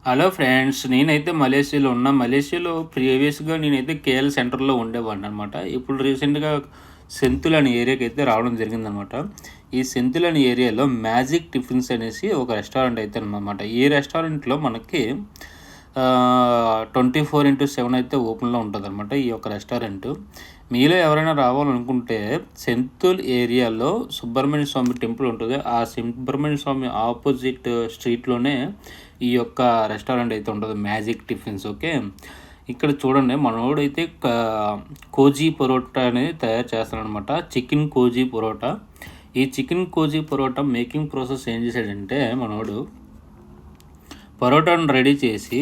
Hello friends, నేనైతే మలేషియాలో ఉన్నా. మలేషియాలో ప్రీవియస్‌గా నేనైతే కేఎల్ సెంటర్‌లో ఉండేవాడిననమాట. ఇప్పుడు రీసెంట్‌గా సెంతుల్ అనే ఏరియాకి అయితే రావడం జరిగిందనమాట. ఈ సెంతుల్ అనే ఏరియాలో మ్యాజిక్ టిఫిన్స్ అనేసి ఒక రెస్టారెంట్ అయితే ఉందన్నమాట. ఈ రెస్టారెంట్‌లో మనకి 24/7 అయితే ఓపెన్‌లో ఉంటదనమాట ఈ యొక్క రెస్టారెంటు. మీలో ఎవరైనా రావాలనుకుంటే సెంతుల్ ఏరియాలో సుబ్రహ్మణ్య స్వామి టెంపుల్ ఉంటది. ఆ సుబ్రహ్మణ్య స్వామి ఆపోజిట్ స్ట్రీట్‌లోనే ఈ యొక్క రెస్టారెంట్ అయితే ఉంటది. Magic tiffins. ఓకే. ఇక్కడ చూడండి మనోడైతే కోజీ పరోటా అనేది తయారు చేస్తాడనమాట. చికెన్ కోజీ పరోటా. ఈ చికెన్ కోజీ పరోటా మేకింగ్ ప్రాసెస్ ఏం చేశాడంటే మనోడు పరోటాను రెడీ చేసి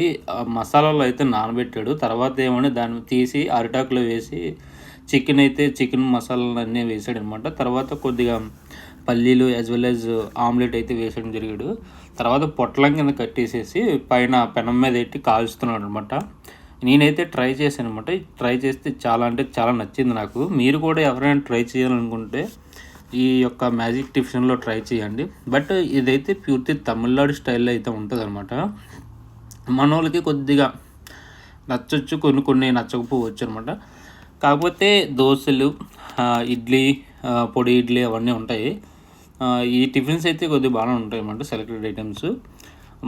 మసాలాలో అయితే నానబెట్టాడు. తర్వాత ఏమని దాన్ని తీసి అరిటాకులో వేసి చికెన్ మసాలాలన్నీ వేసాడనమాట. తర్వాత కొద్దిగా పల్లీలు యాజ్ వెల్ యాజ్ ఆమ్లెట్ అయితే వేసడం జరిగాడు. తర్వాత పొట్లం కింద కట్టేసేసి పైన పెనం మీద పెట్టి కాల్చుతున్నాడు అనమాట. నేనైతే ట్రై చేశాను అనమాట. ట్రై చేస్తే చాలా అంటే చాలా నచ్చింది నాకు. మీరు కూడా ఎవరైనా ట్రై చేయాలనుకుంటే ఈ యొక్క మ్యాజిక్ టిఫిన్లో ట్రై చేయండి. బట్ ఇదైతే పూర్తి తమిళనాడు స్టైల్లో అయితే ఉంటుందన్నమాట. మన వాళ్ళకి కొద్దిగా నచ్చొచ్చు, కొన్ని నచ్చకపోవచ్చు అనమాట. కాకపోతే దోశలు, ఇడ్లీ, పొడి ఇడ్లీ అవన్నీ ఉంటాయి. ఈ టిఫిన్స్ అయితే కొద్దిగా బాగానే ఉంటాయి అన్నమాట. సెలెక్టెడ్ ఐటమ్స్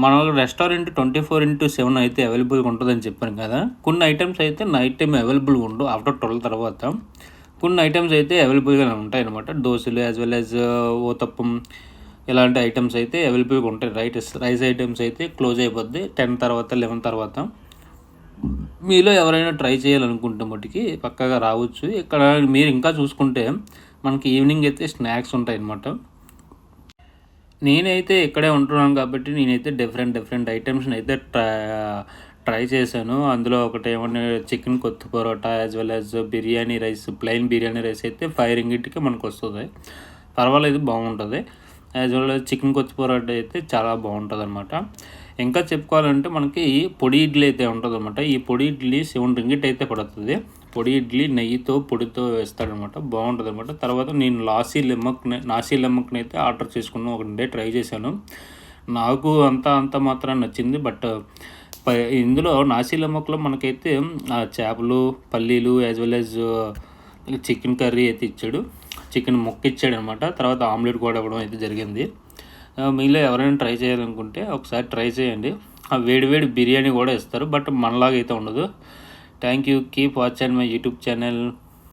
మన రెస్టారెంట్ 24/7 అయితే అవైలబుల్గా ఉంటుందని చెప్పాను కదా. కొన్ని ఐటమ్స్ అయితే నైట్ టైం అవైలబుల్గా ఉండవు ఆఫ్టర్ 12 తర్వాత. కొన్ని ఐటమ్స్ అయితే అవైలబుల్గానే ఉంటాయి అన్నమాట. దోశలు యాజ్ వెల్ యాజ్ ఊతప్పం ఇలాంటి ఐటమ్స్ అయితే అవైలబుల్గా ఉంటాయి. రైస్ ఐటమ్స్ అయితే క్లోజ్ అయిపోద్ది 10 తర్వాత 11 తర్వాత. మీలో ఎవరైనా ట్రై చేయాలనుకుంటే మట్టుకి పక్కాగా రావచ్చు. ఇక్కడ మీరు ఇంకా చూసుకుంటే మనకి ఈవినింగ్ అయితే స్నాక్స్ ఉంటాయి అన్నమాట. నేనైతే ఇక్కడే ఉంటున్నాను కాబట్టి నేనైతే డిఫరెంట్ ఐటమ్స్ని అయితే ట్రై చేశాను. అందులో ఒకటి ఏమన్నా chicken kothu parotta as well as biryani rice, plain biryani rice అయితే 5 రింగిట్కి మనకు వస్తుంది. పర్వాలేదు, బాగుంటుంది. As well as chicken kothu parotta అయితే చాలా బాగుంటుంది అనమాట. ఇంకా చెప్పుకోవాలంటే మనకి పొడి ఇడ్లీ అయితే ఉంటుంది అనమాట. ఈ పొడి ఇడ్లీ 7 రింగిట్ అయితే పడుతుంది. పొడి ఇడ్లీ నెయ్యితో పొడితో వేస్తాడనమాట. బాగుంటుంది అనమాట. తర్వాత నేను నాసీ లెమ్మక్ని అయితే ఆర్డర్ చేసుకున్నాను. ఒక డే ట్రై చేశాను. నాకు అంత మాత్రం నచ్చింది. బట్ ఇందులో నాసీ లెమ్మక్లో మనకైతే చేపలు, పల్లీలు as well as chicken curry అయితే ఇచ్చాడు. చికెన్ ముక్క ఇచ్చాడు అనమాట. తర్వాత ఆమ్లెట్ కూడా ఇవ్వడం అయితే జరిగింది. మీలో ఎవరైనా ట్రై చేయాలనుకుంటే ఒకసారి ట్రై చేయండి. వేడి బిర్యానీ కూడా ఇస్తారు. బట్ మనలాగా అయితే ఉండదు. Thank you. Keep watching my YouTube channel.